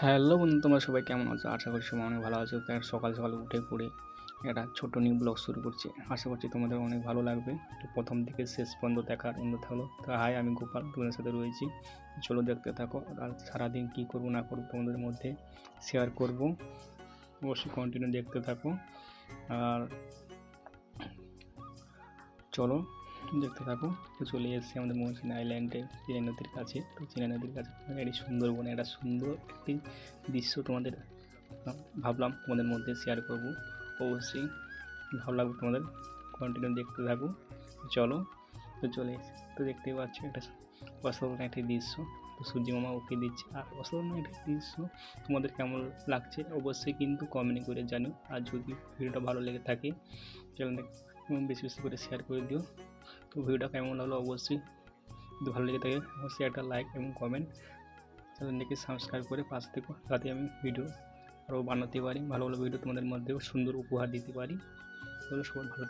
Hello বন্ধু, তোমরা সবাই কেমন আছো? আশা করি সবাই অনেক ভালো আছো। তাই সকাল সকাল উঠে পড়ে একটা ছোট্ট নিউ ব্লগ শুরু করছি। আশা করছি তোমাদের অনেক ভালো লাগবে। তো প্রথম থেকে শেষ পর্যন্ত দেখার অনুরোধ থাকলো। তো হাই, আমি গোপাল, তোমাদের সাথে রয়েছি। চলো দেখতে থাকো। আর সারাদিন কী করবো না করবো তোমাদের মধ্যে শেয়ার করব। অবশ্যই কন্টিনিউ দেখতে থাকো। আর চলো দেখতে থাকো। তো চলে এসেছি আমাদের মৌসিন আইল্যান্ডে, চিনাই নদীর কাছে। তো চিনাই নদীর কাছে একটি সুন্দরবনে একটা সুন্দর একটি দৃশ্য তোমাদের ভাবলাম তোমাদের মধ্যে শেয়ার করব। অবশ্যই ভালো লাগবে তোমাদের, কন্টিনিউ দেখতে থাকো। চলো, তো চলে এসেছি। তো দেখতেই পাচ্ছ একটা অসাধারণ একটি দৃশ্য। তো সূর্য মামা ওকে দিচ্ছে। আর অসাধারণ একটি দৃশ্য তোমাদের কেমন লাগছে অবশ্যই কিন্তু কমেন্ট করে জানিও। আর যদি ভিডিওটা ভালো লেগে থাকে চ্যানেলটা বেশি বেশি করে শেয়ার করে দিও। তো ভিডিওটা কেমন লাগলো অবশ্যই, যদি ভালো লেগে থাকে অবশ্যই একটা লাইক এবং কমেন্ট, চ্যানেলটাকে সাবস্ক্রাইব করে পাশে থেকো, যাতে আমি ভিডিও আরও বানাতে পারি, ভালো ভালো ভিডিও তোমাদের মধ্যেও সুন্দর উপহার দিতে পারি। সবাই ভালো